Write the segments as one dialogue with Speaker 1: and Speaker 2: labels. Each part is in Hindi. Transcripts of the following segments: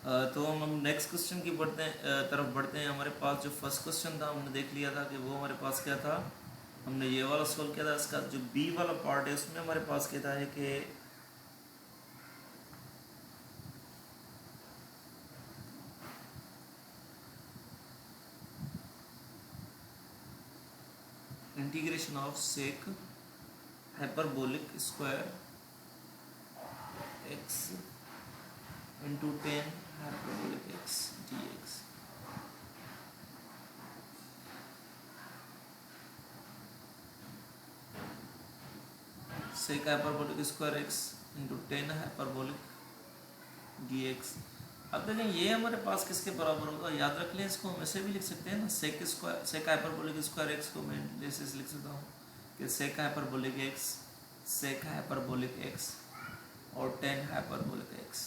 Speaker 1: तो हम नेक्स्ट क्वेश्चन की तरफ बढ़ते हैं। हमारे पास जो फर्स्ट क्वेश्चन था हमने देख लिया था कि वो हमारे पास क्या था, हमने ये वाला सॉल्व किया था। इसका जो बी वाला पार्ट है उसमें हमारे पास क्या है कि integration of sec hyperbolic square x into 10 hyperbolic x d x. Sec hyperbolic square x into 10 hyperbolic d x. अब देखें ये हमारे पास किसके बराबर होगा, याद रख लें इसको, हम ऐसे भी लिख सकते हैं ना, sec square sec hyperbolic square x को मैं जैसे लिख सकता हूँ कि sec hyperbolic x sec hyperbolic x और 10 हाइपरबोलिक एक्स।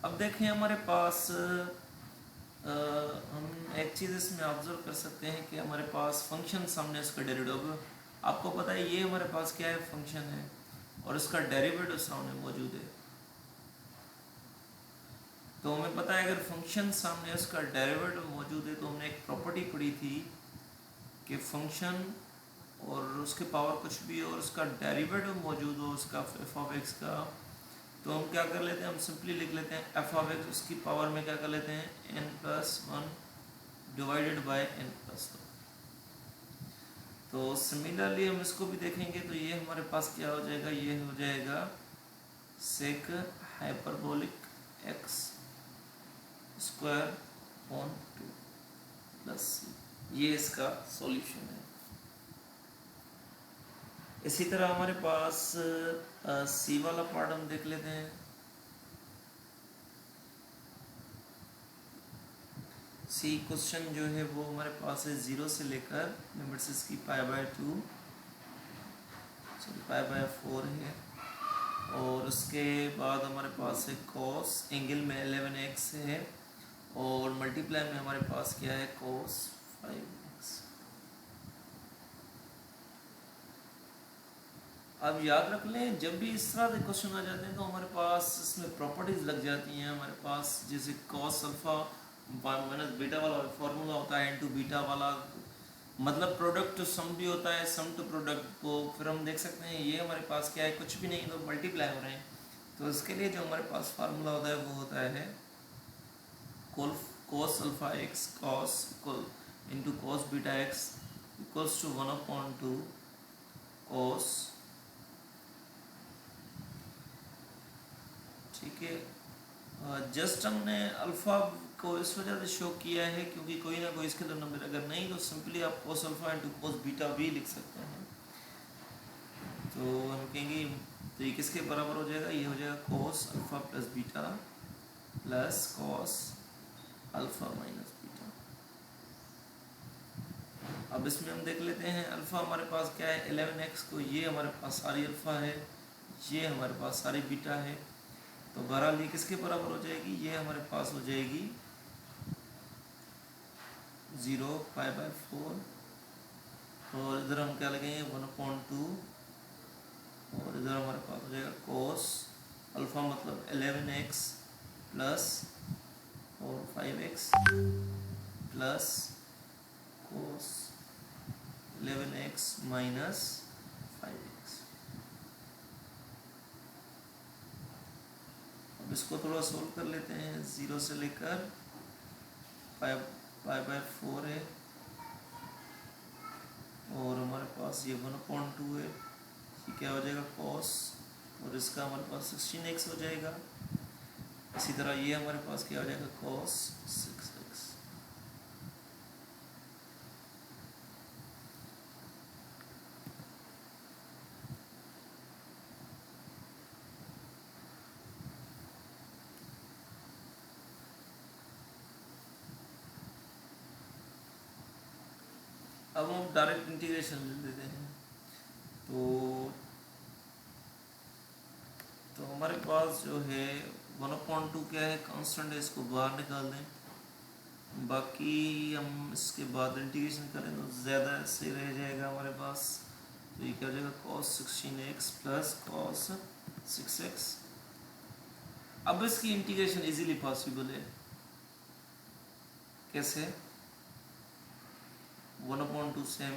Speaker 1: अब देखें हमारे पास हम एक चीज़ इसमें ऑब्जर्व कर सकते हैं कि हमारे पास फंक्शन सामने इसका डेरिवेटिव, आपको पता है ये हमारे पास क्या है, फंक्शन है और इसका डेरिवेटिव सामने मौजूद है। तो हमें पता है अगर फंक्शन सामने उसका डेरिवेटिव मौजूद है तो हमने एक प्रॉपर्टी पढ़ी थी कि फंक्शन और उसके पावर कुछ भी और उसका डेरिवेटिव मौजूद हो उसका एफ ऑफ एक्स का, तो हम क्या कर लेते हैं, हम सिंपली लिख लेते हैं एफ ऑफ एक्स उसकी पावर में क्या कर लेते हैं n+1 डिवाइडेड बाय n+2। तो सिमिलरली हम इसको भी देखेंगे तो ये हमारे पास क्या हो जाएगा, ये हो जाएगा sec hyperbolic x square on 2 plus ये इसका सॉल्यूशन है। इसी तरह हमारे पास सी वाला पार्ट हम देख लेते हैं। सी क्वेश्चन जो है वो हमारे पास है 0 से लेकर लिमिट्स इसकी π/2 सॉरी π/4 है और उसके बाद हमारे पास है कॉस एंगल में 11x है और मल्टीप्लाई में हमारे पास क्या है कॉस 5x। अब याद रख लें जब भी इस तरह के क्वेश्चन आ जाते हैं तो हमारे पास इसमें प्रॉपर्टीज लग जाती हैं हमारे पास, जैसे कॉस अल्फा माइनस बीटा वाला फॉर्मूला होता है इनटू बीटा वाला, मतलब प्रोडक्ट टू सम भी होता है, सम टू प्रोडक्ट को फिर हम देख सकते हैं ये हमारे पास क्या है, कुछ भी नहीं तो मल्टीप्लाई हो रहे हैं। तो इसके लिए जो हमारे पास फार्मूला होता है वो होता है cos alpha x cos equal into cos beta x equals to 1/2 cos, ठीक है। जस्ट हमने अल्फ़ा को इस वजह से शो किया है क्योंकि कोई ना कोई इसके अंदर नंबर, अगर नहीं तो सिंपली आप cos alpha into cos beta भी लिख सकते हैं। तो हम कहेंगे तो ये किसके बराबर हो जाएगा, ये हो जाएगा cos alpha plus beta plus cos alpha minus beta. अब इसमें हम देख लेते हैं अल्फ़ा हमारे पास क्या है 11x को, ये हमारे पास सारी अल्फ़ा है, ये हमारे पास सारी बीटा है, तो बहरहाल ये किसके बराबर हो जाएगी, ये हमारे पास हो जाएगी 0 π/4 और इधर हम क्या लगेंगे 1/2 और इधर हमारे पास हो जाएगा कोस अल्फ़ा मतलब 11x प्लस और 5x plus cos 11x minus 5x। अब इसको थोड़ा सोल्व कर लेते हैं, 0 से लेकर π/4 है और हमारे पास ये 1/2 है, ये क्या हो जाएगा कॉस और इसका हमारे पास 16x हो जाएगा। इसी तरह ये हमारे पास क्या हो जाएगा कॉस 6x। अब हम डायरेक्ट इंटीग्रेशन ले लेते हैं। तो हमारे पास जो है 1/2 क्या है कांस्टेंट है, इसको बाहर निकाल दें, बाकी हम इसके बाद इंटीग्रेशन करें तो ज़्यादा सही रह जाएगा हमारे पास। तो ये क्या हो जाएगा cos 16x plus cos 6x अब इसकी इंटीग्रेशन इजीली पॉसिबल है। कैसे? 1/2 सेम।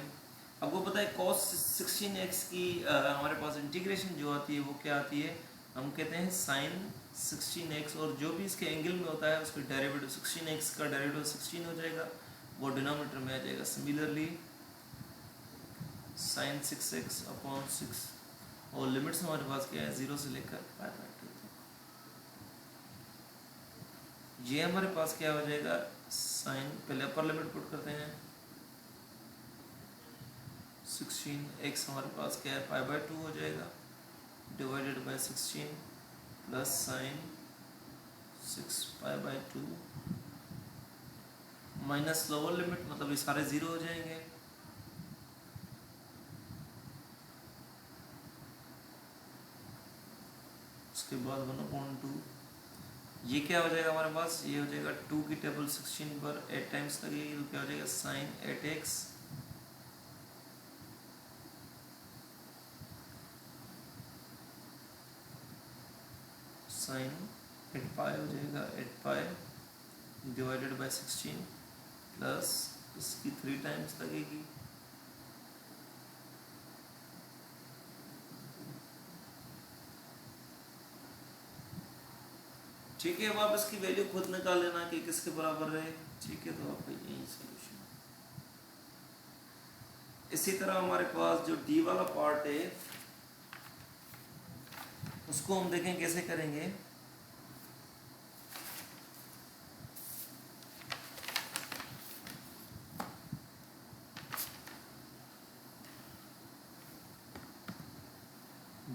Speaker 1: आपको पता है cos 16x की हमारे पास इंटीग्रेशन जो आती है वो क्या आती है, हम कहते हैं sin 16x, और जो भी इसके एंगल में होता है उसका डेरिवेटिव 16x का डेरिवेटिव 16 हो जाएगा, वो डिनोमिनेटर में आ जाएगा। सिमिलरली sin 6x अपॉन 6, और लिमिट्स हमारे पास क्या है 0 से लेकर π/2 तक। ये हमारे पास क्या हो जाएगा sin, पहले अपर लिमिट पुट करते हैं 16x हमारे पास क्या है π/2 हो जाएगा, divided by 16 plus sine 6 π/2 minus lower limit, मतलब ये सारे जीरो हो जाएंगे। उसके बाद 1/2, ये क्या हो जाएगा हमारे पास, ये हो जाएगा 2 की टेबल 16 पर 8 टाइम्स लगेगी, तो क्या हो जाएगा साइन 8x साइन 8π हो जाएगा, 8π डिवाइडेड बाय 16 प्लस इसकी 3 टाइम्स लगेगी, ठीक है। अब आप इसकी वैल्यू खुद निकाल लेना कि किसके बराबर रहे, ठीक है। तो आपका यही सॉल्यूशन। इसी तरह हमारे पास जो डी वाला पार्ट है उसको हम देखें कैसे करेंगे।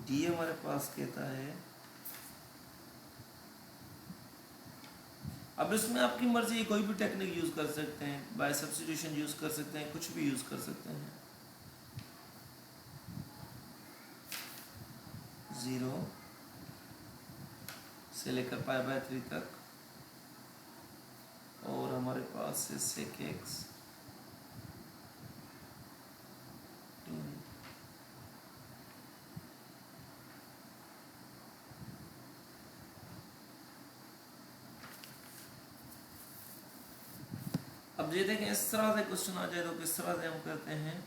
Speaker 1: डी हमारे पास कहता है, अब इसमें आपकी मर्जी है, कोई भी टेक्निक यूज कर सकते हैं, बाय सब्स्टिट्यूशन यूज कर सकते हैं, कुछ भी यूज कर सकते हैं। 0 से लेकर π/3 तक, और हमारे पास है sec x अब ये देखें, इस तरह से क्वेश्चन आ जाए तो किस तरह से हम करते हैं।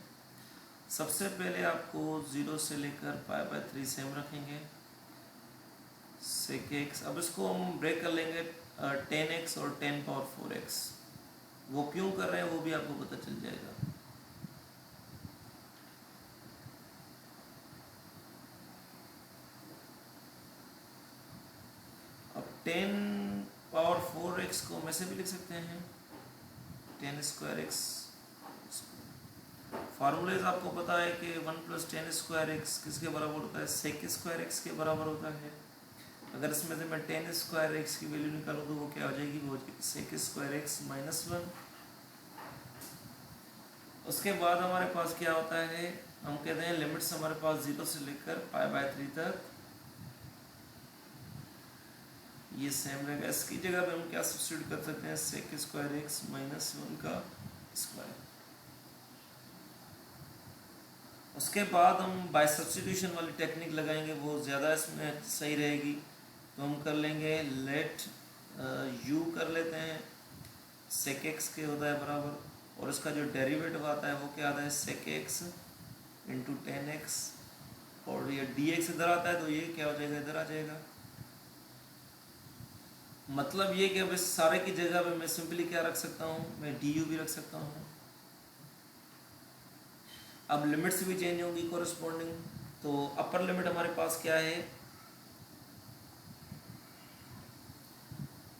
Speaker 1: सबसे पहले आपको 0 से लेकर π/3 सेम रखेंगे, sec x, अब इसको हम ब्रेक कर लेंगे 10x और 10⁴x। वो क्यों कर रहे हैं वो भी आपको पता चल जाएगा। अब 10⁴x को हम ऐसे भी लिख सकते हैं 10²x। फार्मूलेज आपको पता है कि 1 + 10²x किसके बराबर होता है, sec² के बराबर होता है। अगर इसमें से मैं 10² की वैल्यू निकालूँ तो वो क्या हो जाएगी, वो sec² -1। उसके बाद हमारे पास क्या होता है, हम कहते हैं लिमिट्स हमारे पास 0 से लेकर π/3 तक, ये सेम रहेगा। इसकी जगह पे हम क्या सब्स्टिट्यूट कर सकते हैं, sec² -1 का स्क्वायर। उसके बाद हम बाय सब्स्टिट्यूशन वाली टेक्निक लगाएंगे, वो ज़्यादा इसमें सही रहेगी। तो हम कर लेंगे लेट u कर लेते हैं sec x के होता है बराबर, और इसका जो डेरिवेटिव आता है वो क्या आता है sec x × 10x, और ये dx इधर आता है तो ये क्या हो जाएगा, इधर आ जाएगा। मतलब ये कि अब इस सारे की जगह पे मैं सिंपली क्या रख सकता हूँ, मैं du भी रख सकता हूँ। अब लिमिट्स भी चेंज होंगी कोरिस्पोंडिंग। तो अपर लिमिट हमारे पास क्या है,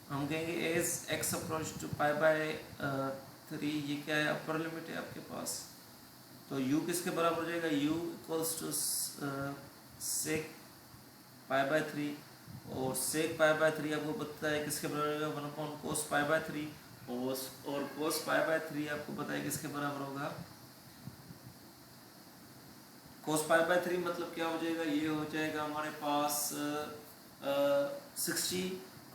Speaker 1: हम कहेंगे एज x अप्रोच टू π/3, ये क्या है, अपर लिमिट है आपके पास। तो u किसके बराबर हो जाएगा, u = sec π/3, और sec π/3 आपको पता है किसके बराबर होगा, 1/cos π/3, और cos π/3 आपको पता है किसके बराबर होगा, cos π/3 मतलब क्या हो जाएगा, ये हो जाएगा हमारे पास 60।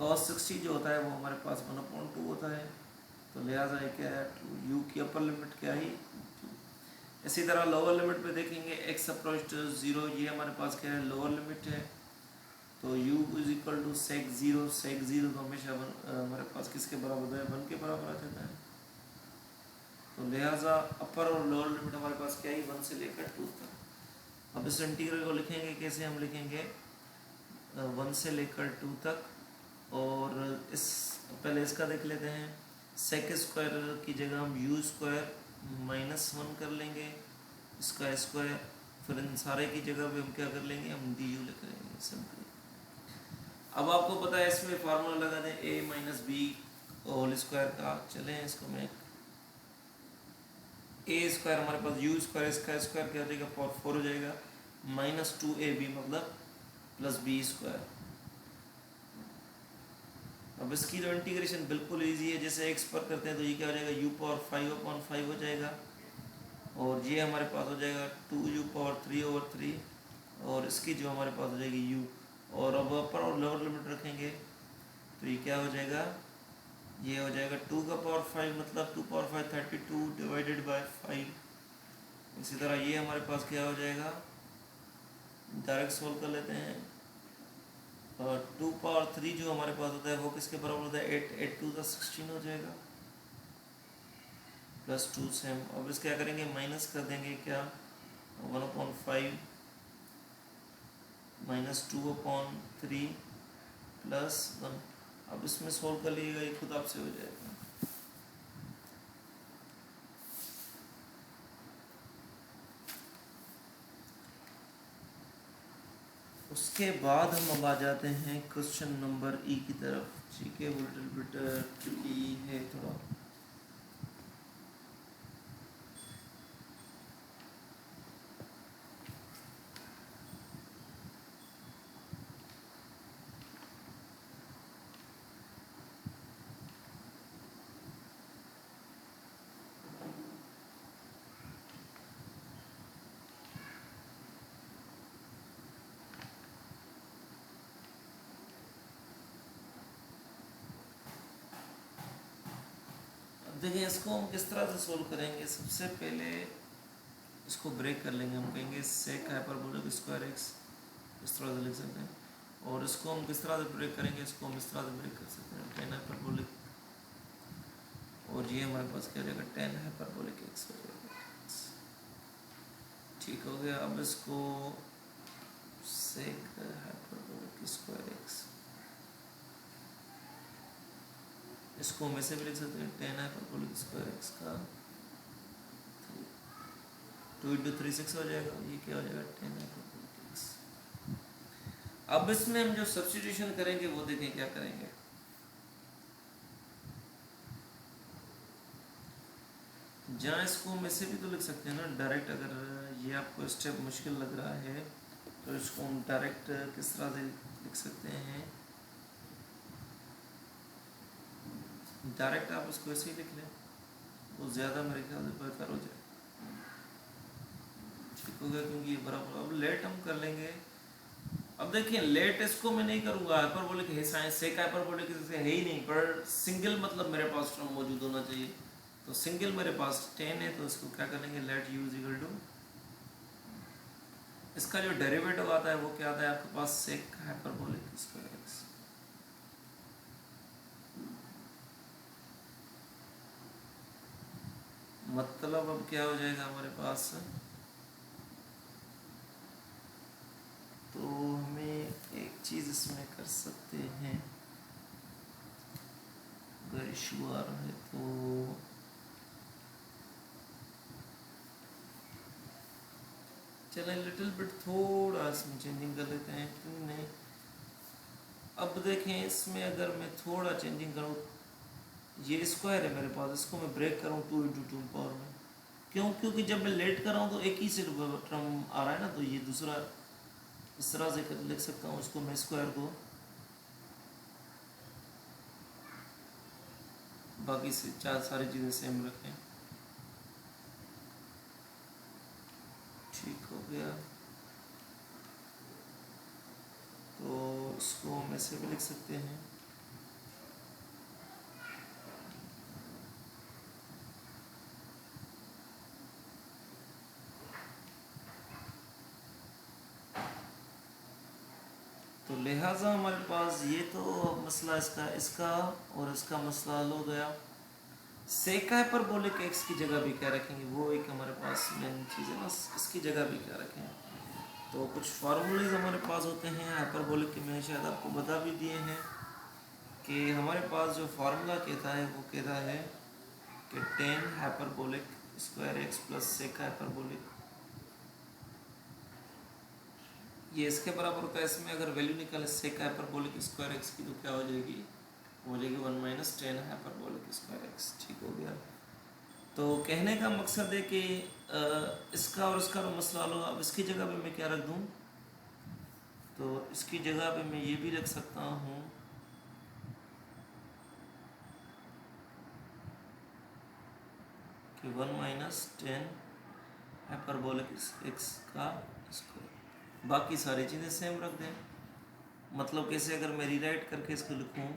Speaker 1: cos 60 जो होता है वो हमारे पास 1/2 होता है, तो लिहाजा क्या है, u की अपर लिमिट क्या है 2। इसी तरह लोअर लिमिट पे देखेंगे x अप्रोच टू 0, ये हमारे पास क्या है, लोअर लिमिट है। तो u is equal to sec zero तो हमेशा हमारे पास किसके बराबर है, 1 के बराबर आ जाता है। तो लिहाजा अपर और लोअर लिमिट हमारे पास क्या है, 1 से लेकर 2 तक। अब इस इंटीग्रल को लिखेंगे कैसे, हम लिखेंगे 1 से लेकर 2 तक, और इस पहले इसका देख लेते हैं। सेक स्क्वायर की जगह हम यू स्क्वायर -1 कर लेंगे, इसका स्क्वायर, फिर इन सारे की जगह पे हम क्या कर लेंगे, हम डी यू लिख लेंगे सिंपली। अब आपको पता है इसमें फार्मूला लगा दें a minus b whole square का। चलें इसको मैं ए स्क्वायर हमारे पास यू स्क्वायर, इसका स्क्वायर क्या हो जाएगा, पावर 4 हो जाएगा, -2ab मतलब प्लस बी स्क्वायर। अब इसकी जो इंटीग्रेशन बिल्कुल इजी है, जैसे x पर करते हैं तो ये क्या हो जाएगा, u पावर 5/5 हो जाएगा, और ये हमारे पास हो जाएगा 2u पावर 3/3, और इसकी जो हमारे पास हो जाएगी u, और अब अपर और लोअर लिमिट रखेंगे तो ये क्या हो जाएगा, ये हो जाएगा 2 का पावर 5 मतलब 2 पावर 5 32 डिवाइडेड बाय 5। इसी तरह ये हमारे पास क्या हो जाएगा, डायरेक्ट सोल्व कर लेते हैं। और 2 पावर 3 जो हमारे पास होता है वो किसके बराबर होता है, 8 2 का 16 हो जाएगा, प्लस 2 से हम अब इस क्या करेंगे, माइनस कर देंगे क्या, 1/5 -2/3 प्लस 1। अब इसमें सोल्व कर लीजिएगा, ये खुद आपसे हो जाएगा। उसके बाद हम अब आ जाते हैं क्वेश्चन नंबर ई की तरफ। ठीक है, वो लिटिल बिट ट्रिकी है थोड़ा। देखिए इसको हम किस तरह से सोल्व करेंगे। सबसे पहले इसको ब्रेक कर लेंगे, हम कहेंगे सेक हाइपरबोलिक स्क्वायर एक्स, इस तरह से लिख सकते हैं। और इसको हम किस तरह से ब्रेक करेंगे, इसको हम इस तरह से ब्रेक कर सकते हैं, टेन हाइपरबोलिक, और ये हमारे पास क्या हो जाएगा, टेन हाइपरबोलिक एक्स हो जाएगा। ठीक हो गया। अब इसको सेक हाइपरबोलिक स्क्वायर एक्स, इसको हम ऐसे भी लिख सकते हैं, टेन हाइपरबोलिक स्क्वायर एक्स का 2 × 3 6 हो जाएगा। ये क्या हो जाएगा, टेन हाइपरबोलिक एक्स। अब इसमें हम जो सब्स्टिट्यूशन करेंगे वो देखें क्या करेंगे। जहाँ इसको हम ऐसे भी तो लिख सकते हैं ना डायरेक्ट, अगर ये आपको स्टेप मुश्किल लग रहा है तो इसको हम डायरेक्ट किस तरह से लिख सकते हैं, डायरेक्ट आप इसको ऐसे ही लिख लें, वो ज़्यादा मेरे ख्याल से बेहतर हो जाए। ठीक हो गया, क्योंकि ये बराबर। अब लेट हम कर लेंगे। अब देखिए लेट इसको मैं नहीं करूँगा, हाइपरबोलिक है साइंस, सेक हाइपरबोलिक है ही नहीं, पर सिंगल मतलब मेरे पास टर्म मौजूद होना चाहिए। तो सिंगल मेरे पास 10 है, तो इसको क्या करेंगे, let u is equal to, इसका जो डेरिवेटिव आता है वो क्या आता है आपके पास, सेक हाइपरबोलिक स्क्वायर एक्स। मतलब अब क्या हो जाएगा हमारे पास, तो हमें एक चीज़ इसमें कर सकते हैं, अगर इशू आ रहा है तो चलें लिटिल बिट थोड़ा इसमें चेंजिंग कर लेते हैं, क्यों नहीं। अब देखें इसमें अगर मैं थोड़ा चेंजिंग करूँ, ये स्क्वायर है मेरे पास, इसको मैं ब्रेक करूँ 2 × 2 पावर में, क्यों, क्योंकि जब मैं लेट कर रहा हूँ तो एक ही से टर्म आ रहा है ना, तो ये दूसरा इस तरह से लिख सकता हूँ इसको मैं, स्क्वायर को, बाकी से सारी चीज़ें सेम रखें। ठीक हो गया, तो इसको हम ऐसे भी लिख सकते हैं, तो लिहाजा हमारे पास ये तो मसला इसका इसका और इसका मसला हल हो गया। सेक हाइपरबोलिक एक्स की जगह भी क्या रखेंगे, वो एक हमारे पास मेन चीज़ है ना, इसकी जगह भी क्या रखें। तो कुछ फार्मूलेज हमारे पास होते हैं हाइपरबोलिक के, मैंने शायद आपको बता भी दिए हैं कि हमारे पास जो फार्मूला कहता है वो कहता है कि tan hyperbolic square x plus sec hyperbolic, ये इसके बराबर होता है। इसमें अगर वैल्यू निकाले सेक हाइपरबोलिक स्क्वायर एक्स की तो क्या हो जाएगी, हो जाएगी 1 minus ten hyperbolic square x. ठीक हो गया। तो कहने का मकसद है कि इसका और इसका तो मसला लो। अब इसकी जगह पे मैं क्या रख दूँ, तो इसकी जगह पे मैं ये भी रख सकता हूँ कि 1 माइनस टेन हाइपरबोलिक एक्स का स्क्वायर, बाकी सारी चीज़ें सेम रख दें। मतलब कैसे, अगर मैं रीराइट करके इसको लिखूँ,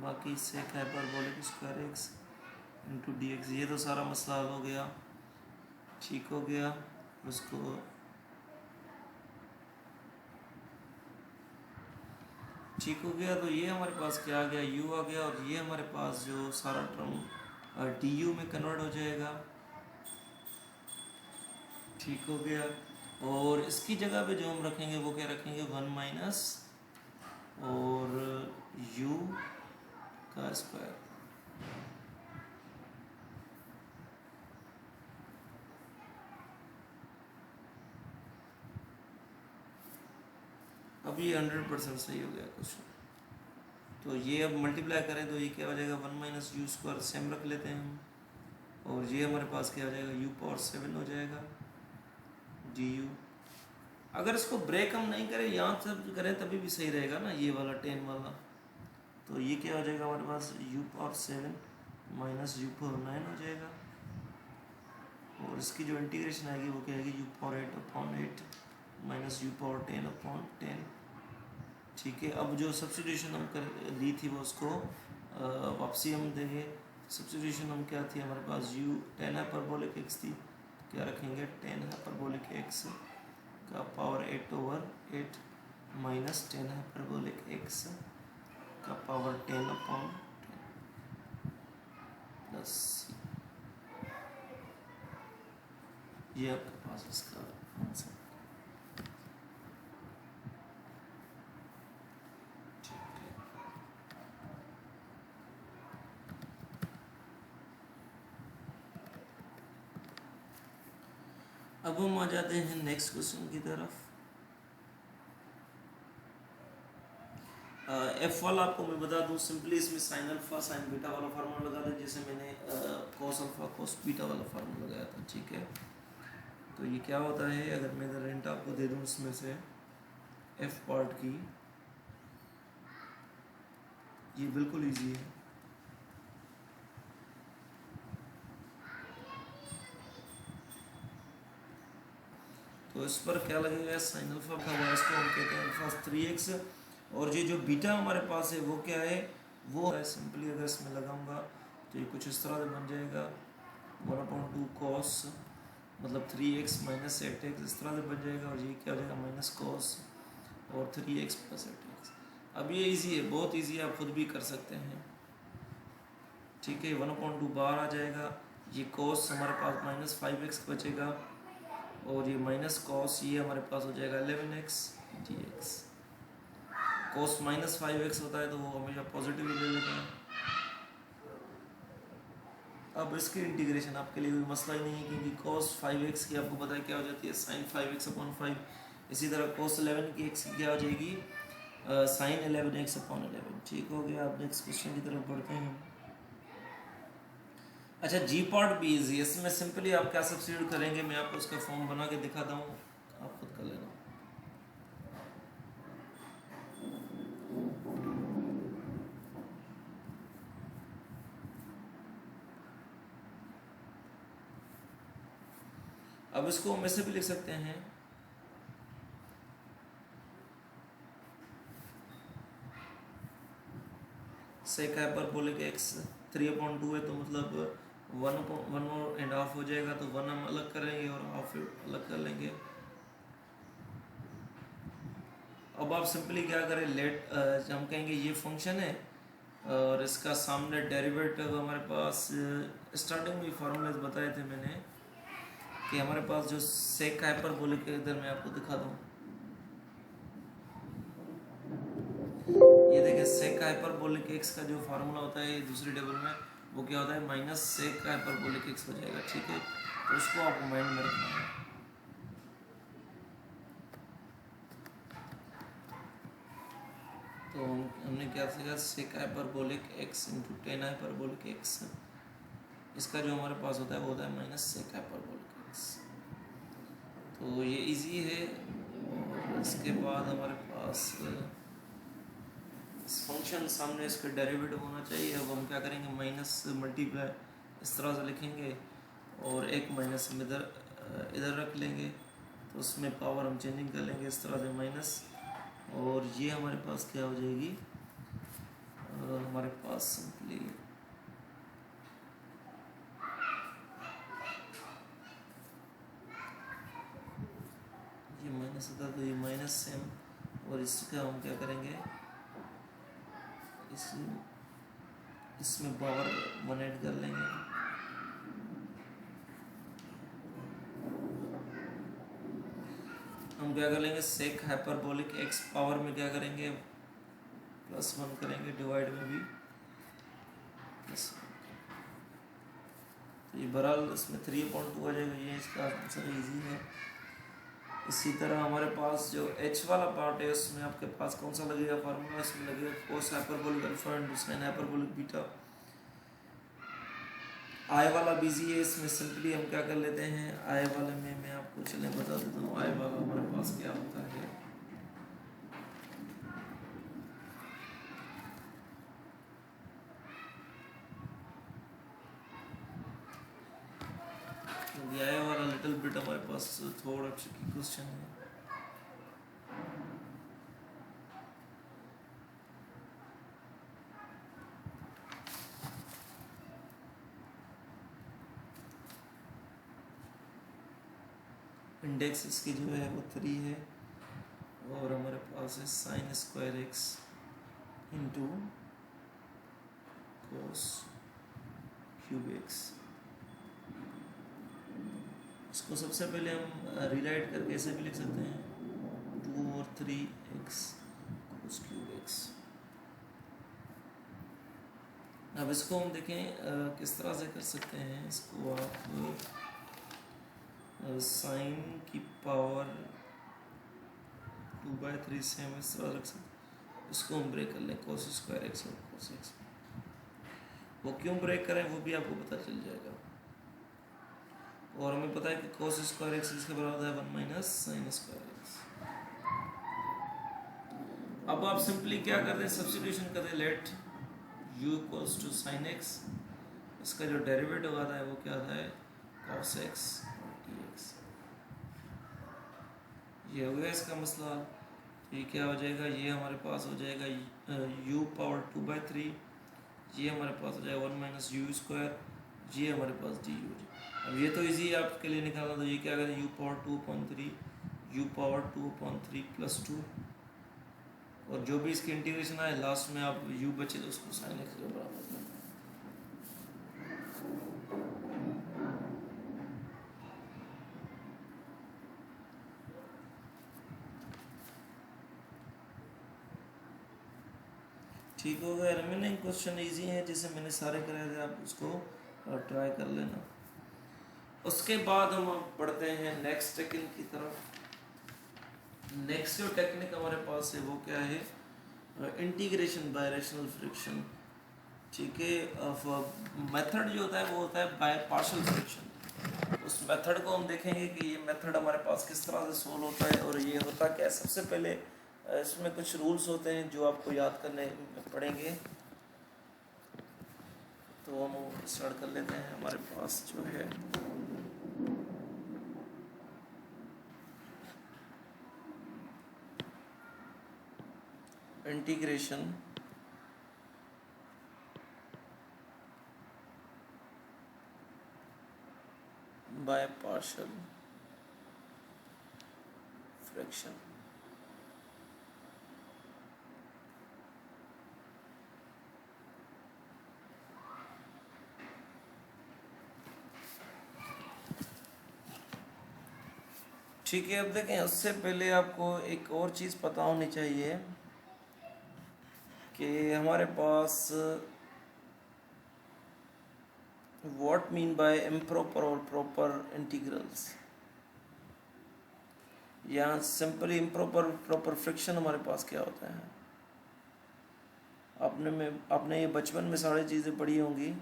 Speaker 1: बाकी sec hyperbolic square x into d x, ये तो सारा मसला हल हो गया। ठीक हो गया। उसको ठीक हो गया। तो ये हमारे पास क्या आ गया, u आ गया, और ये हमारे पास जो सारा टर्म डी यू में कन्वर्ट हो जाएगा। ठीक हो गया। और इसकी जगह पे जो हम रखेंगे वो क्या रखेंगे, 1 माइनस और u का स्क्वायर। अब ये 100% सही हो गया क्वेश्चन। तो ये अब मल्टीप्लाई करें तो ये क्या हो जाएगा, 1 माइनस यू स्क्वायर सेम रख लेते हैं हम, और ये हमारे पास क्या हो जाएगा, u पावर 7 हो जाएगा डी यू। अगर इसको ब्रेक हम नहीं करें, यहाँ से करें तभी भी सही रहेगा ना, ये वाला 10 वाला। तो ये क्या हो जाएगा हमारे पास, u power 7 minus u power 9 हो जाएगा, और इसकी जो इंटीग्रेशन आएगी वो क्या आएगी, u power 8 upon 8 minus u power 10 upon 10। ठीक है। अब जो सब्स्टिट्यूशन हम कर दी थी वो उसको वापसी हम देंगे। सब्स्टिट्यूशन हम क्या थी हमारे पास, u 10 हाइपरबोलिक x थी, क्या रखेंगे 10 हाइपरबोलिक x का power 8 over 8 minus 10 hyperbolic x का पावर 10 अपॉन 10 प्लस, ये आपके पास इसका आंसर। अब हम आ जाते हैं नेक्स्ट क्वेश्चन की तरफ। एफ वाला आपको मैं बता दूं, सिंपली इसमें साइन अल्फा साइन बीटा वाला फार्मूला लगा दें, जैसे मैंने कॉस अल्फा कॉस बीटा वाला फार्मूला लगाया था। ठीक है। तो ये क्या होता है, अगर मैं रेंट आपको दे दूं इसमें से एफ पार्ट की, ये बिल्कुल इजी है। तो इस पर क्या लगेगा, साइन अल्फा का हुआ, इसको हम कहते हैं अल्फा 3x, और ये जो बीटा हमारे पास है वो क्या है, वो है सिंपली अगर इसमें लगाऊंगा तो ये कुछ इस तरह से बन जाएगा 1/2 कॉस, मतलब 3x माइनस 8x इस तरह से बन जाएगा, और ये क्या हो जाएगा माइनस कॉस और 3x प्लस 8x। अब ये इजी है, बहुत इजी है, आप खुद भी कर सकते हैं। ठीक है। 1/2 बाहर आ जाएगा, ये कॉस हमारे पास माइनस 5x बचेगा, और ये माइनस कॉस ये हमारे पास हो जाएगा 11x dx। Cos minus 5x होता है तो वो हमेशा पॉजिटिव ही ले लेते हैं। अब इसकी इंटीग्रेशन आपके लिए कोई मसला ही नहीं है, क्योंकि कॉस 5x की आपको पता है क्या हो जाती है, साइन 5x अपॉन 5। इसी तरह कॉस 11 की x की क्या हो जाएगी, साइन 11x अपॉन 11। ठीक हो गया। आप नेक्स्ट क्वेश्चन की तरफ बढ़ते हैं। अच्छा, जी पार्ट भी इजी है, इसमें सिंपली आप क्या सब्स्टिट्यूट करेंगे, मैं आपको उसका फॉर्म बना के दिखाता हूँ, आप खुद कर लेना। अब इसको हम ऐसे भी लिख सकते हैं, सेक हाइपरबोलिक एक्स 3/2 है, तो मतलब 1.5 हो जाएगा, तो 1 हम अलग करेंगे और हाफ अलग कर लेंगे। अब आप सिंपली क्या करें, लेट हम कहेंगे ये फंक्शन है और इसका सामने डेरिवेटिव हमारे पास स्टार्टिंग में फार्मूलाज बताए थे मैंने कि हमारे पास जो सेक हाइपरबोलिक, इधर मैं आपको दिखा दूँ, ये देखिए सेक हाइपरबोलिक एक्स का जो फार्मूला होता है दूसरी टेबल में, वो क्या होता है माइनस सेक हाइपरबोलिक एक्स हो जाएगा, ठीक है। तो उसको आपको माइंड में रखना है। तो हमने क्या सीखा, sec hyperbolic x into tan hyperbolic x, इसका जो हमारे पास होता है वो होता है माइनस सेक हाइपरबोलिक एक्स। तो ये इजी है। और इसके बाद हमारे पास इस फंक्शन सामने इसका डेरिवेटिव होना चाहिए। अब हम क्या करेंगे, माइनस मल्टीप्लाई इस तरह से लिखेंगे और एक माइनस हम इधर रख लेंगे, तो उसमें पावर हम चेंजिंग कर लेंगे इस तरह से माइनस, और ये हमारे पास क्या हो जाएगी, हमारे पास सिंपली ये माइनस होता है, तो ये माइनस से हम, और इसका हम क्या करेंगे, इसमें पावर 1 ऐड कर लेंगे। हम क्या कर लेंगे, सेक हाइपरबोलिक एक्स पावर में क्या करेंगे, +1 करेंगे, डिवाइड में भी प्लस। तो ये बहरहाल इसमें 3/2 आ जाएगा, ये इसका आंसर इजी है। इसी तरह हमारे पास जो h वाला पार्ट है उसमें आपके पास कौन सा लगेगा फार्मूला, इसमें लगेगा cos hyperbolic alpha into sine hyperbolic beta. I वाला बिजी है, इसमें सिंपली हम क्या कर लेते हैं, आई वाले में मैं आपको चले बता देता हूँ आई वाला हमारे पास क्या होता है। आई वाला लिटिल बिट हमारे पास थोड़ा ट्रिकी क्वेश्चन है। इंडेक्स इसकी जो है वो 3 है, और हमारे पास है sine square x into cos cube x. इसको सबसे पहले हम रिराइट करके ऐसे भी लिख सकते हैं, 2 और 3x कोस क्यूब एक्स। अब इसको हम देखें किस तरह से कर सकते हैं। इसको आप साइन की पावर 2/3 से हम इस तरह रख सकते हैं। इसको हम ब्रेक कर लें, कोस स्क्वायर एक्स और कोस एक्स। वो क्यों ब्रेक करें वो भी आपको पता चल जाएगा। और हमें पता है कि कोस स्क्वायर एक्स इसके बराबर है 1 माइनस साइन स्क्वायर एक्स। अब आप सिंपली क्या कर दें, सब्स्टिट्यूशन कर दें, let u equals to sine x, इसका जो डेरिवेटिव आता है वो क्या आता है, cos x dx। ये हो गया इसका मसला। तो ये क्या हो जाएगा, ये हमारे पास हो जाएगा u पावर 2/3, ये हमारे पास हो जाएगा 1 माइनस यू स्क्वायर, ये हमारे पास डी हो जाएगा। अब ये तो इजी है आपके लिए निकालना, तो ये क्या करें, u power 2/3, u power 2/3 plus 2, और जो भी इसकी इंटीग्रेशन आए लास्ट में आप u बचे तो उसको साइन एक्स के बराबर करना है। ठीक हो गया। रिमेनिंग क्वेश्चन इजी हैं, जैसे मैंने सारे कराए थे, आप उसको ट्राई कर लेना। उसके बाद हम पढ़ते हैं नेक्स्ट टेक्निक की तरफ। नेक्स्ट जो टेक्निक हमारे पास है वो क्या है, इंटीग्रेशन बाय रेशनल फ्रिक्शन। ठीक है, मेथड जो होता है वो होता है बाय पार्शियल फ्रिक्शन। उस मेथड को हम देखेंगे कि ये मेथड हमारे पास किस तरह से सोल्व होता है और ये होता क्या है। सबसे पहले इसमें कुछ रूल्स होते हैं जो आपको याद करने पड़ेंगे, तो हम स्टार्ट कर लेते हैं। हमारे पास जो है इंटीग्रेशन बाय पार्शियल फ्रैक्शन। ठीक है, अब देखें, उससे पहले आपको एक और चीज़ पता होनी चाहिए कि हमारे पास व्हाट मीन बाय इम्प्रॉपर और प्रॉपर इंटीग्रल्स। यहाँ सिंपली इम्प्रॉपर प्रॉपर फ्रिक्शन हमारे पास क्या होता है, आपने ये बचपन में सारी चीज़ें पढ़ी होंगी।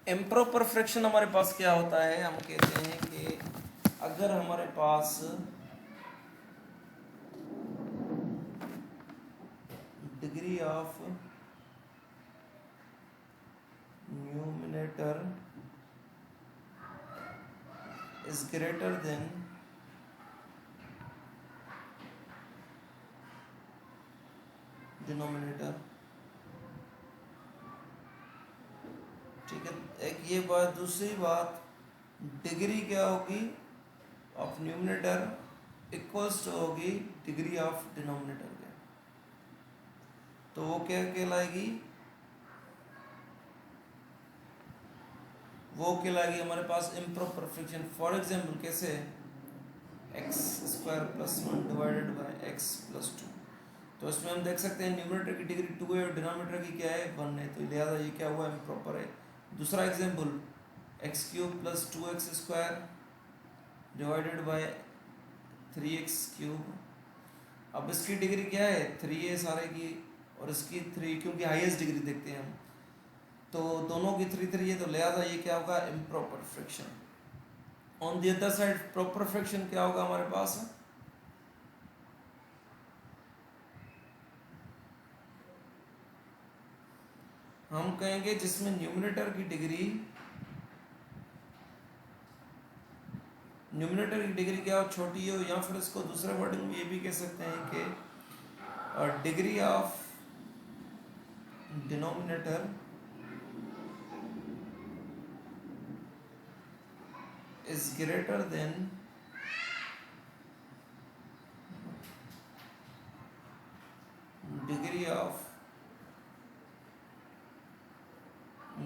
Speaker 1: इम्प्रॉपर फ्रिक्शन हमारे पास क्या होता है, हम कहते हैं कि अगर हमारे पास degree of numerator is greater than denominator। ठीक है, एक ये बात। दूसरी बात, डिग्री क्या होगी ऑफ न्यूमिनेटर इक्वल्स टू होगी डिग्री ऑफ डिनोमिनेटर के, तो वो क्या कहलाएगी, वो कहलाएगी हमारे पास इम्प्रॉपर फ्रिक्शन। फॉर एग्जाम्पल कैसे, x square plus 1 divided by x plus 2, तो इसमें हम देख सकते हैं न्यूमरेटर की डिग्री 2 है और डिनोमिनेटर की क्या है 1 है, तो लिहाजा ये क्या हुआ, इम्प्रॉपर है। दूसरा example, x cube plus 2x square divided by 3x cube, अब इसकी डिग्री क्या है 3 है सारे की, और इसकी 3, क्योंकि हाईएस्ट डिग्री देखते हैं हम, तो दोनों की 3 है, तो लिहाजा ये क्या होगा, improper friction. On the other side proper friction क्या होगा हमारे पास, हम कहेंगे जिसमें न्यूमिनेटर की डिग्री क्या हो, छोटी हो, या फिर इसको दूसरे वर्डिंग में ये भी कह सकते हैं कि degree of denominator is greater than degree of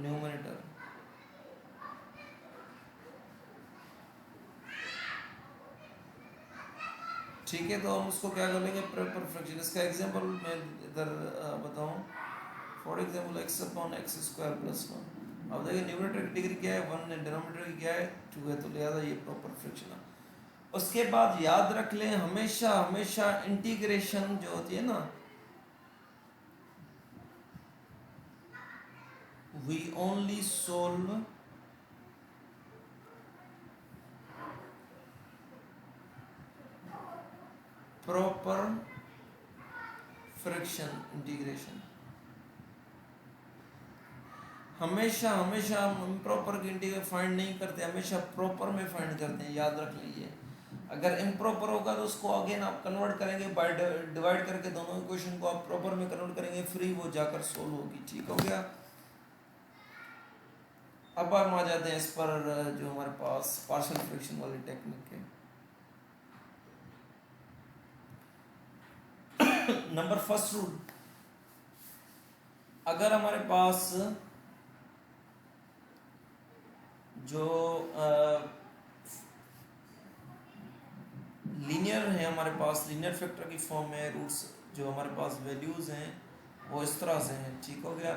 Speaker 1: numerator। ठीक है, तो हम उसको क्या कर लेंगे, प्रॉपर फ्रैक्शन। इसका एग्जांपल मैं इधर बताऊं, for example x upon x square plus 1। अब देखिए न्यूमरेटर की डिग्री क्या है 1 है, डिनोमिनेटर की क्या है 2 है, तो लिहाजा ये प्रॉपर फ्रैक्शन है। उसके बाद याद रख लें, हमेशा हमेशा इंटीग्रेशन जो होती है ना, we only solve proper fraction integration. हमेशा हमेशा हम इम्प्रॉपर की इंटीग्रल फाइंड नहीं करते, हमेशा प्रॉपर में फाइंड करते हैं, याद रख लीजिए। अगर इम्प्रॉपर होगा तो उसको अगेन आप कन्वर्ट करेंगे बाय डिवाइड करके, दोनों इक्वेशन को आप प्रॉपर में कन्वर्ट करेंगे, फ्री वो जाकर सोल्व होगी। ठीक हो गया। अब हम आ जाते हैं इस पर जो हमारे पास पार्शियल फ्रैक्शन वाली टेक्निक है। नंबर फर्स्ट रूल, अगर हमारे पास जो लीनियर है, हमारे पास लीनियर फैक्टर की फॉर्म में रूट्स, जो हमारे पास वैल्यूज हैं वो इस तरह से हैं। ठीक हो गया,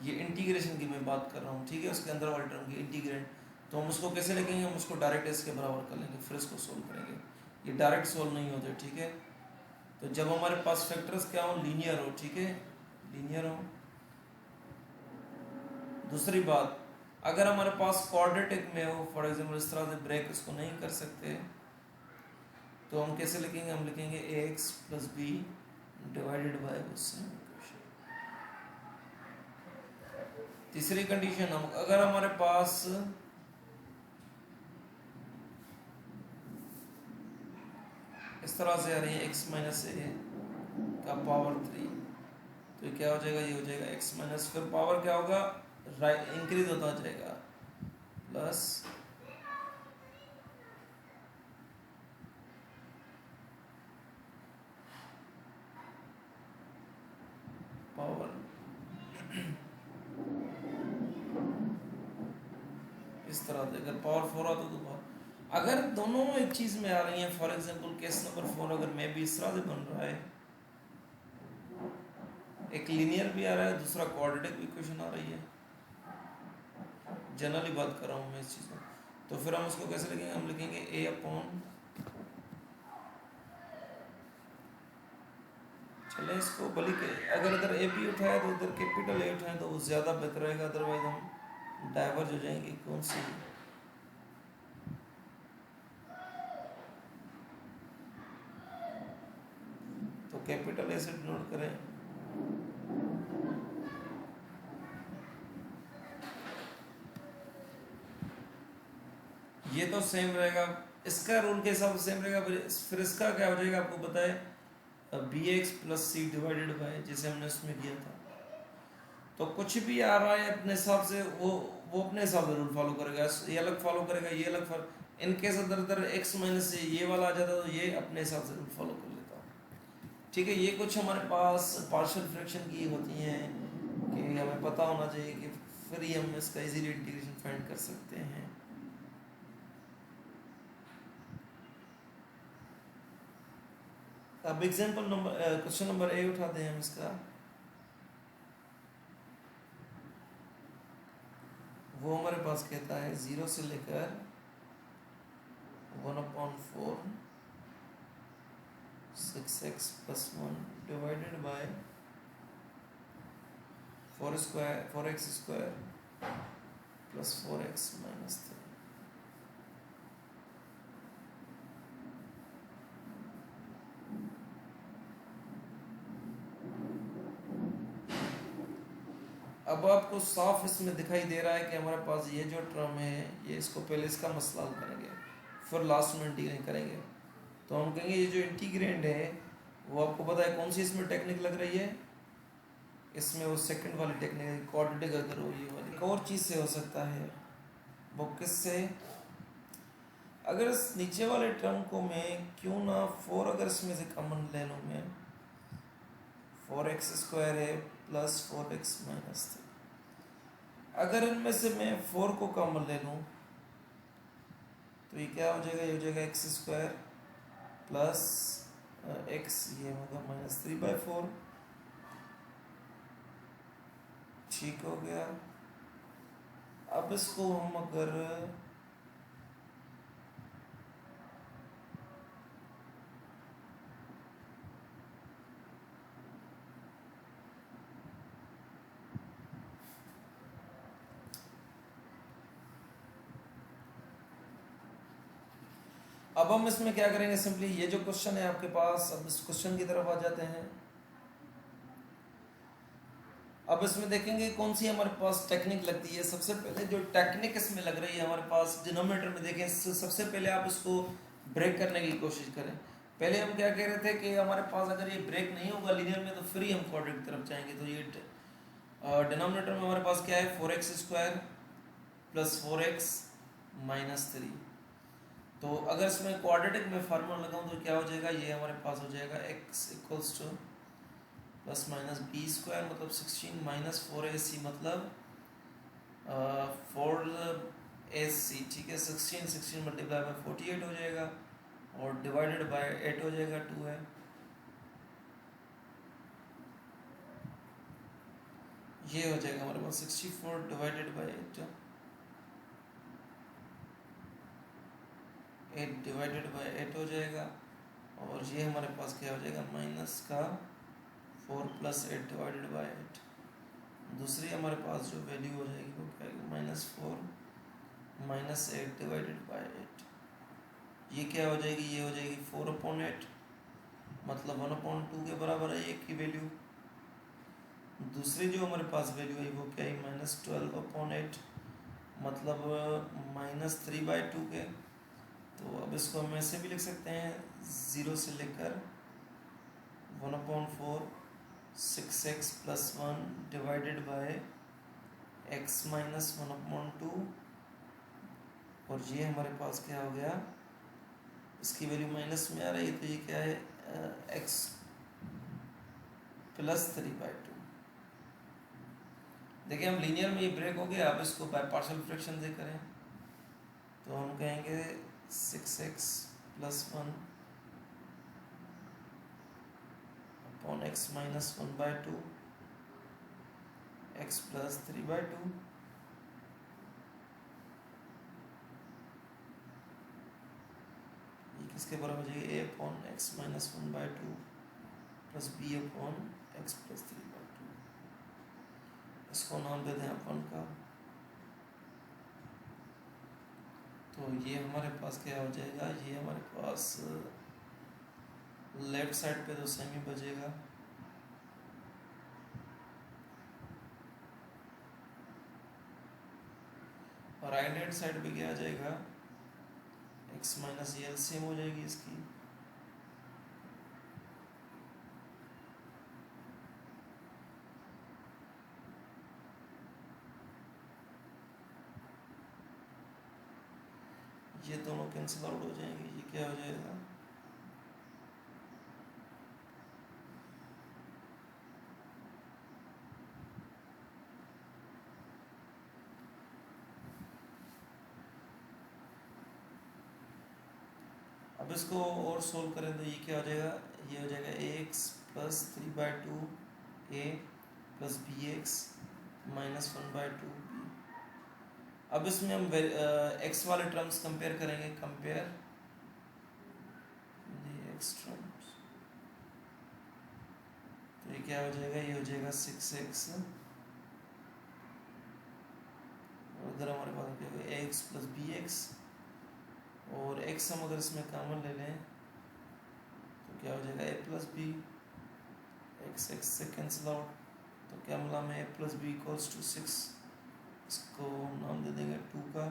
Speaker 1: ये इंटीग्रेशन की मैं बात कर रहा हूँ, ठीक है, उसके अंदर वाले टर्म की इंटीग्रेंट, तो हम उसको कैसे लिखेंगे, हम उसको डायरेक्ट इसके बराबर कर लेंगे, फिर इसको सोल्व करेंगे। ये डायरेक्ट सोल्व नहीं होते, ठीक है। तो जब हमारे पास फैक्टर्स क्या हो, लीनियर हो, ठीक है, लीनियर हो। दूसरी बात, अगर हमारे पास क्वाड्रेटिक में हो, फॉर एग्जाम्पल इस तरह से ब्रेक इसको नहीं कर सकते, तो हम कैसे लिखेंगे, हम लिखेंगे ax plus b divided by उससे। तीसरी कंडीशन, हम अगर हमारे पास इस तरह से आ रही है x माइनस ए का पावर 3, तो क्या हो जाएगा, ये हो जाएगा x माइनस, फिर पावर क्या होगा राइट इंक्रीज होता जाएगा प्लस पावर, इस तरह से अगर पावर 4 आता तो पावर, अगर दोनों एक चीज में आ रही हैं, फॉर एग्जांपल केस नंबर 4 अगर मैं भी इस तरह से बन रहा है, एक लीनियर भी आ रहा है, दूसरा क्वाड्रेटिक इक्वेशन आ रही है, जनरली बात कर रहा हूँ मैं इस चीज़ में, तो फिर हम उसको कैसे लिखेंगे, हम लिखेंगे ए अपॉन, चले इसको बल्कि अगर इधर ए बी उठाए तो उधर कैपिटल ए उठाए तो वो ज़्यादा बेहतर रहेगा, अदरवाइज हम डाइवर्ज हो जाएंगे कौन सी, तो कैपिटल ए से डिनोट करें, ये तो सेम रहेगा, इसका रूल के हिसाब से सेम रहेगा, फिर इसका क्या हो जाएगा आपको पता है, b x plus c divided by, जैसे हमने उसमें किया था, तो कुछ भी आ रहा है अपने हिसाब से वो अपने हिसाब से रूल फॉलो करेगा, ये अलग फॉलो करेगा, ये अलग follow, in case other other x minus से ये वाला आ जाता तो ये अपने हिसाब से रूल फॉलो कर लेता। ठीक है, ये कुछ हमारे पास पार्शियल फ्रैक्शन की होती हैं कि हमें पता होना चाहिए कि फिर ही हम इसका इजीली इंटीग्रेशन फाइंड कर सकते हैं। अब example number question number A उठाते हैं हम इसका, वो हमारे पास कहता है 0 से लेकर 1/4 6x plus 1 divided by 4x square plus 4x minus 3। अब आपको साफ इसमें दिखाई दे रहा है कि हमारे पास ये जो टर्म है, ये इसको पहले इसका मसला हल करेंगे, फिर लास्ट में इंटीग्रेट करेंगे, तो हम कहेंगे ये जो इंटीग्रेंड है वो आपको पता है कौन सी इसमें टेक्निक लग रही है, इसमें वो सेकंड वाली टेक्निक है, क्वाड्रेटिक अगर हो ये वाली। एक और चीज़ से हो सकता है, वो किससे, अगर इस नीचे वाले टर्म को मैं क्यों ना 4 अगर इसमें से कॉमन ले लूँ मैं, 4x स्क्वायर है प्लस 4x माइनस 3, अगर इनमें से मैं 4 को कॉमन ले लूँ तो ये क्या हो जाएगा, ये हो जाएगा एक्स स्क्वायर प्लस एक्स, ये होगा -3/4, ठीक हो गया। अब इसको हम अगर अब हम इसमें क्या करेंगे, सिंपली ये जो क्वेश्चन है आपके पास, अब इस क्वेश्चन की तरफ आ जाते हैं। अब इसमें देखेंगे कौन सी हमारे पास टेक्निक लगती है। सबसे पहले जो टेक्निक इसमें लग रही है हमारे पास डिनोमिनेटर में, देखें सबसे पहले आप इसको ब्रेक करने की कोशिश करें। पहले हम क्या कह रहे थे कि हमारे पास अगर ये ब्रेक नहीं होगा लीनियर में तो फिर ही हम क्वाड्रेटिक की तरफ जाएंगे। तो ये डिनोमिनेटर में हमारे पास क्या है, 4x square plus 4x minus 3। तो अगर इसमें क्वाड्रेटिक में फार्मूला लगाऊं तो क्या हो जाएगा, ये हमारे पास हो जाएगा x equals to plus minus b square मतलब 16 माइनस 4ac मतलब 4ac, ठीक है। 16 मल्टीप्लाई बाय 48 हो जाएगा और डिवाइडेड बाय 8 हो जाएगा, 2 है। ये हो जाएगा हमारे पास 64 डिवाइडेड बाय 8 डिवाइडेड बाय 8 हो जाएगा और ये हमारे पास क्या हो जाएगा, माइनस का 4 प्लस 8 डिवाइडेड बाय 8। दूसरी हमारे पास जो वैल्यू हो जाएगी वो क्या आएगी, -4 माइनस 8 डिवाइडेड बाय 8। ये क्या हो जाएगी, ये हो जाएगी 4/8 मतलब 1/2 के बराबर है एक की वैल्यू। दूसरी जो हमारे पास वैल्यू है वो क्या है, -12/8 मतलब -3/2 के। तो अब इसको हम ऐसे भी लिख सकते हैं, 0 से लेकर 1/4 6x plus 1 divided by x minus 1/2 और ये हमारे पास क्या हो गया, इसकी वैल्यू माइनस में आ रही है तो ये क्या है x प्लस 3/2। देखिए हम लीनियर में ये ब्रेक हो गया, अब इसको बाय पार्शियल फ्रैक्शन से करें तो हम कहेंगे 6x plus 1 upon x minus 1/2 x plus 3/2। ये किसके बराबर हो जाएगी, a upon x minus 1/2 plus b upon x plus 3/2। इसको नाम दे दें अपन का, तो ये हमारे पास क्या हो जाएगा, ये हमारे पास लेफ्ट साइड पे तो सेमी बचेगा और राइट हैंड साइड पे क्या आ जाएगा, x माइनस ये एलसीएम हो जाएगी इसकी, ये दोनों कैंसिल आउट हो जाएंगे, ये क्या हो जाएगा, अब इसको और सोल्व करें तो ये क्या हो जाएगा, ये हो जाएगा ax plus 3/2 a plus bx minus 1/2 b। अब इसमें हम x वाले टर्म्स कंपेयर करेंगे, कंपेयर x टर्म्स, तो ये क्या हो जाएगा, ये हो जाएगा 6x और इधर हमारे पास क्या होगा ax प्लस bx और x हम अगर इसमें कॉमन ले लें तो क्या हो जाएगा a प्लस बी, x से कैंसिल आउट तो क्या मिला हमें a plus b equals to 6, इसको नाम दे देंगे 2 का।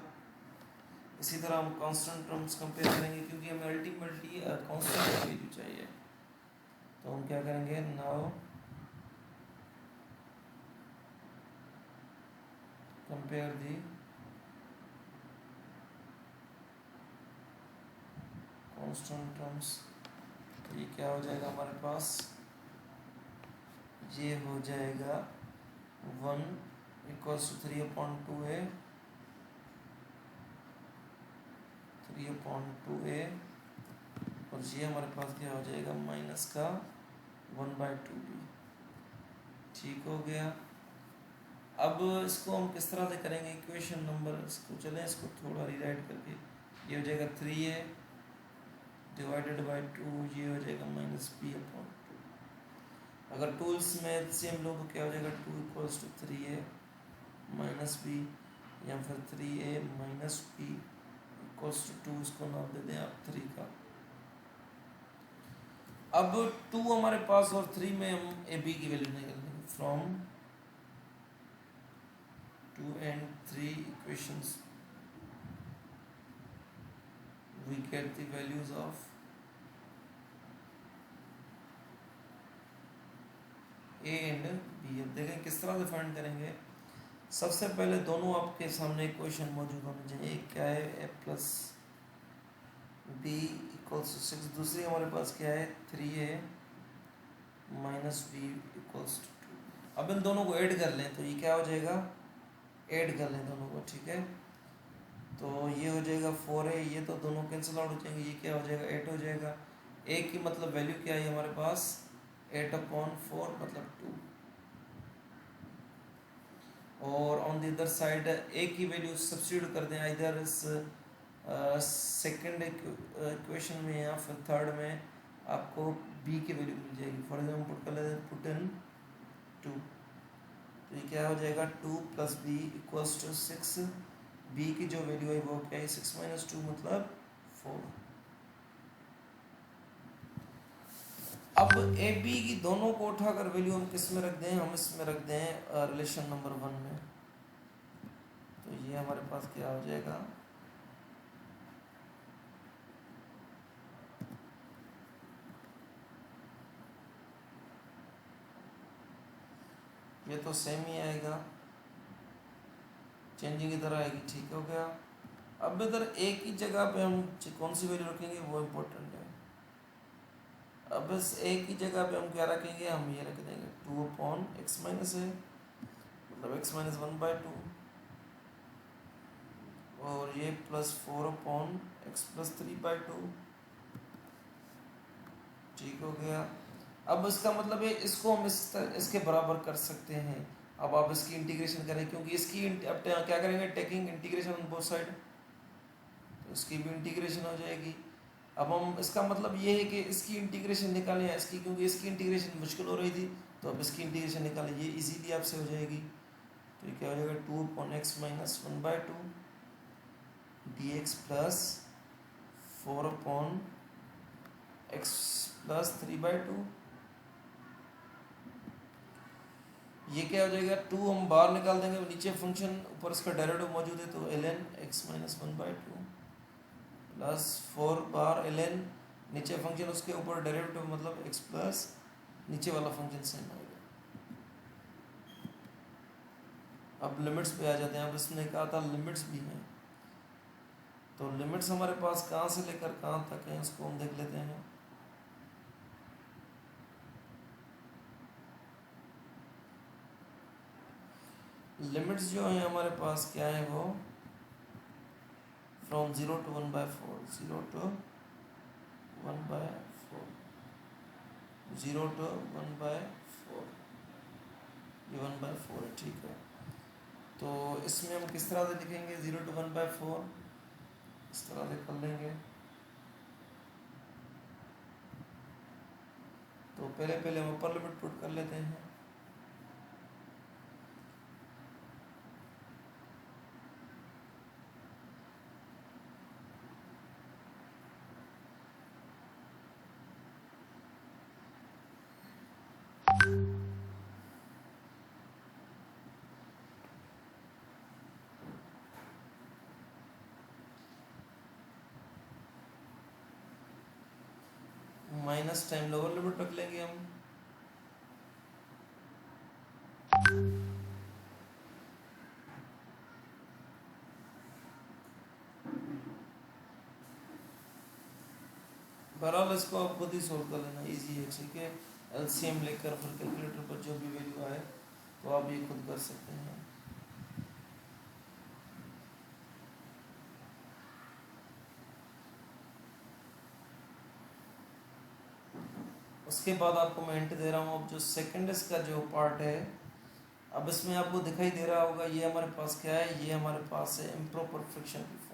Speaker 1: इसी तरह हम कांस्टेंट टर्म्स कंपेयर करेंगे क्योंकि हमें अल्टीमेटली कांस्टेंट वैल्यू चाहिए, तो हम क्या करेंगे, नाउ कंपेयर दी कांस्टेंट टर्म्स, तो ये क्या हो जाएगा हमारे पास, ये हो जाएगा 1 इक्वल्स टू 3/2a 3/2a और ये हमारे पास क्या हो जाएगा माइनस का 1/2b। ठीक हो गया। अब इसको हम किस तरह से करेंगे, इक्वेशन नंबर, इसको चलें इसको थोड़ा रीराइट करके, ये हो जाएगा 3a डिवाइडेड बाई 2, ये हो जाएगा माइनस b/2। अगर टूल्स में सेम लो तो क्या हो जाएगा, 2 equals to 3a minus B या फिर 3a minus B equals to 2, इसको नाम दे दें आप 3 का। अब 2 हमारे पास और 3 में हम ए बी की वैल्यू निकाल लेंगे, from 2 and 3 equations we get the values of a and b। अब देखें किस तरह से फाइंड करेंगे, सबसे पहले दोनों आपके सामने इक्वेशन मौजूद होने चाहिए, एक क्या है a plus b equals to 6, दूसरी हमारे पास क्या है 3a minus B equals to 2। अब इन दोनों को ऐड कर लें तो ये क्या हो जाएगा, ऐड कर लें दोनों को, ठीक है, तो ये हो जाएगा 4a, ये तो दोनों कैंसिल आउट हो जाएंगे, ये क्या हो जाएगा 8 हो जाएगा। a की मतलब वैल्यू क्या है हमारे पास 8/4 मतलब 2, और on the other side a की वैल्यू सब्स्टिट्यूट कर दें इधर इस सेकंड इक्वेशन में या फिर थर्ड में, आपको b की वैल्यू मिल जाएगी। फॉर एग्जाम्पल पुट कर लेते हैं, पुट इन 2, तो ये क्या हो जाएगा 2 plus b equals to 6, b की जो वैल्यू है वो क्या है 6 माइनस 2 मतलब 4। अब ए बी की दोनों को उठाकर वैल्यू हम किस में रख दें, हम इसमें रख दें रिलेशन नंबर 1 में, तो ये हमारे पास क्या हो जाएगा, ये तो सेम ही आएगा
Speaker 2: चेंजिंग इधर आएगी, ठीक हो गया। अब इधर एक ही जगह पे हम कौन सी वैल्यू रखेंगे वो इम्पोर्टेंट है। अब इस एक ही जगह पे हम क्या रखेंगे, हम ये रख देंगे 2/x है, मतलब x-1/2, और ये +4/x+3/2, ठीक हो गया। अब इसका मतलब है इसको हम इसके बराबर कर सकते हैं। अब आप इसकी इंटीग्रेशन करें, क्योंकि इसकी अब क्या करेंगे, taking integration on both side, तो इसकी भी इंटीग्रेशन हो जाएगी। अब हम इसका मतलब ये है कि इसकी इंटीग्रेशन निकालें इसकी, क्योंकि इसकी इंटीग्रेशन मुश्किल हो रही थी, तो अब इसकी इंटीग्रेशन निकालें, ये इजीली आपसे हो जाएगी। तो ये क्या हो जाएगा, 2/x-1/2 dx प्लस 4/x+3/2। ये क्या हो जाएगा, 2 हम बाहर निकाल देंगे, नीचे फंक्शन ऊपर इसका डेरिवेटिव मौजूद है, तो ln x-1/2 प्लस 4 बार ln, नीचे फंक्शन उसके ऊपर डेरिवेटिव, मतलब x प्लस नीचे वाला फंक्शन सेम आएगा। अब लिमिट्स पे आ जाते हैं। अब इसने कहा था लिमिट्स भी हैं, तो लिमिट्स हमारे पास कहाँ से लेकर कहाँ तक है उसको हम देख लेते हैं। लिमिट्स जो है हमारे पास क्या है, वो फ्रॉम 0 to 1/4, 0 to 1/4, 0 to 1/4, ये 1/4 है, ठीक है। तो इसमें हम किस तरह से लिखेंगे, 0 to 1/4 इस तरह से कर लेंगे। तो पहले हम अपर लिमिट पुट कर लेते हैं। माइनस टाइम लोअर लिमिट रख लेंगे हम। बहरहाल इसको आप खुद ही सोल्व कर लेना, इजी है, ठीक है। एलसीएम लेकर फिर कैलकुलेटर पर जो भी वैल्यू आए तो आप ये खुद कर सकते हैं। उसके बाद आपको मैं हिंट दे रहा हूँ, अब जो सेकंड इसका जो पार्ट है, अब इसमें आपको दिखाई दे रहा होगा, ये हमारे पास क्या है, ये हमारे पास है इम्प्रॉपर फ्रिक्शन की फॉर्म।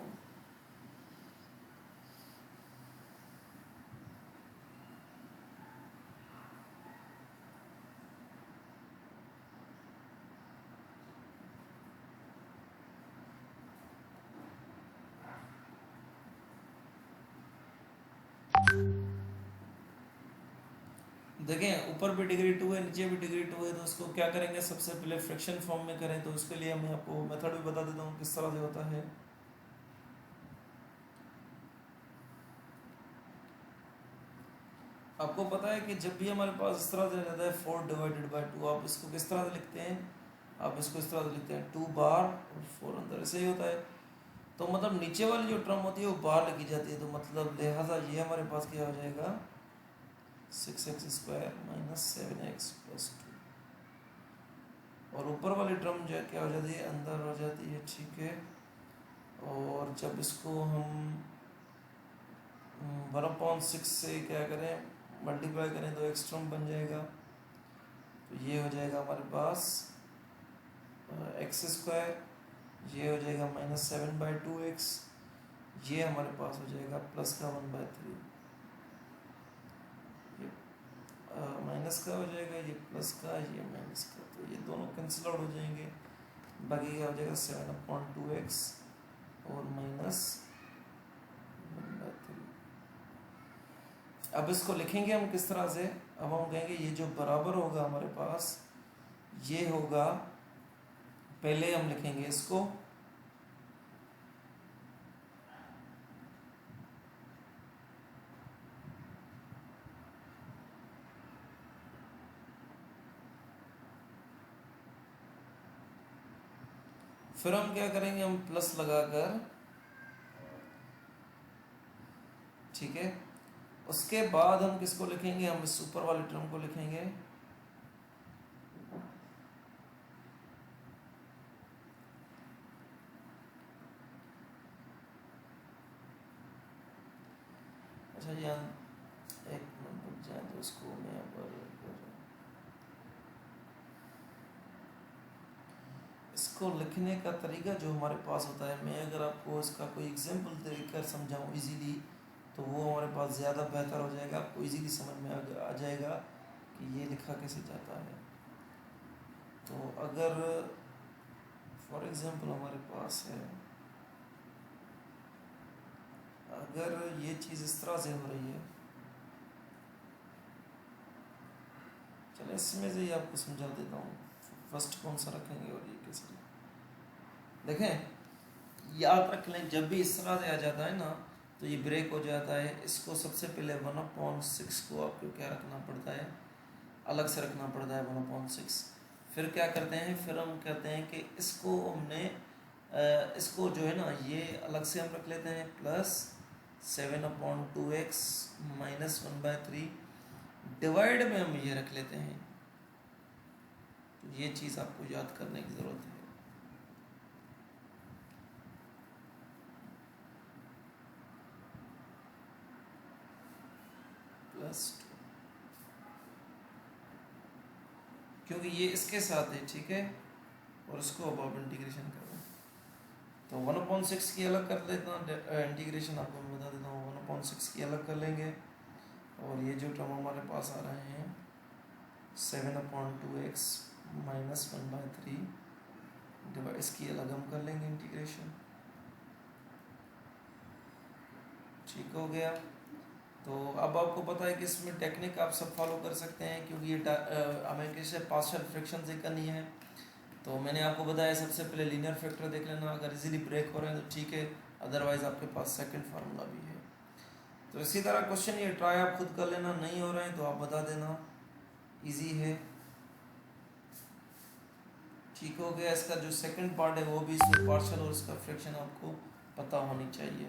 Speaker 2: देखें ऊपर भी डिग्री 2 है, नीचे भी डिग्री 2 है, तो उसको क्या करेंगे, सबसे पहले फ्रिक्शन फॉर्म में करें। तो उसके लिए मैं आपको मेथड भी बता देता हूँ किस तरह से होता है। आपको पता है कि जब भी हमारे पास इस तरह से रहता है 4/2, आप इसको किस तरह से लिखते हैं, आप इसको इस तरह से लिखते हैं 2 बार और 4 अंदर, ऐसे ही होता है। तो मतलब नीचे वाली जो टर्म होती है वो बाहर लिखी जाती है, तो मतलब लिहाजा ये हमारे पास क्या हो जाएगा, 6x² - 7x+2, और ऊपर वाली टर्म जो क्या हो जाती है, अंदर हो जाती है, ठीक है। और जब इसको हम 1/6 से क्या करें, मल्टीप्लाई करें, तो एक्स टर्म बन जाएगा। तो ये हो जाएगा हमारे पास x², ये हो जाएगा -7/2x, ये हमारे पास हो जाएगा प्लस का 1/3, ये माइनस का हो जाएगा, ये प्लस का, ये माइनस का, तो ये दोनों कैंसिल आउट हो जाएंगे। बाकी क्या हो जाएगा 7/2x और -1/3। अब इसको लिखेंगे हम किस तरह से, अब हम कहेंगे ये जो बराबर होगा हमारे पास, ये होगा, पहले हम लिखेंगे इसको फिर हम क्या करेंगे, हम प्लस लगाकर, ठीक है। उसके बाद हम किसको लिखेंगे, हम इस ऊपर वाले टर्म को लिखेंगे, अच्छा यहाँ एक मिनट रुक जाए तो इसको मैं यहाँ पर इसको लिखने का तरीका जो हमारे पास होता है, मैं अगर आपको इसका कोई एग्जांपल देकर समझाऊँ इजीली तो वो हमारे पास ज़्यादा बेहतर हो जाएगा, आपको इजीली समझ में आ जाएगा कि ये लिखा कैसे जाता है। तो अगर फॉर एग्जांपल हमारे पास है, अगर ये चीज़ इस तरह से हो रही है, चलो इसमें से ही आपको समझा देता हूँ फर्स्ट कौन सा रखेंगे और ये कैसे। देखें याद रख लें, जब भी इस तरह से आ जाता है ना तो ये ब्रेक हो जाता है। इसको सबसे पहले 1/6 को आपको क्या रखना पड़ता है, अलग से रखना पड़ता है 1/6। फिर क्या करते हैं, फिर हम कहते हैं कि इसको हमने इसको जो है ना ये अलग से हम रख लेते हैं प्लस 7/2x -1/3 डिवाइड में हम ये रख लेते हैं। तो ये चीज़ आपको याद करने की ज़रूरत है। +2 क्योंकि ये इसके साथ है, ठीक है, और इसको अब आप इंटीग्रेशन कर रहे हैं तो 1/6 की अलग कर लेता हूँ, इंटीग्रेशन आपको मैं बता देता हूँ, 1/6 की अलग कर लेंगे और ये जो टर्म हमारे पास आ रहे हैं 7/2x -1/3 डिवाइड, इसकी अलग हम कर लेंगे इंटीग्रेशन। ठीक हो गया। तो अब आपको पता है कि इसमें टेक्निक आप सब फॉलो कर सकते हैं क्योंकि ये हमें किसी पार्शियल फ्रैक्शन से करनी है। तो मैंने आपको बताया सबसे पहले लीनियर फैक्टर देख लेना, अगर इजीली ब्रेक हो रहे हैं तो ठीक है, अदरवाइज आपके पास सेकंड फार्मूला भी है। तो इसी तरह क्वेश्चन ये ट्राई आप खुद कर लेना, नहीं हो रहे हैं तो आप बता देना, इजी है। ठीक हो गया। इसका जो सेकंड पार्ट है वो भी इसमें पार्शियल और इसका फ्रैक्शन आपको पता होनी चाहिए।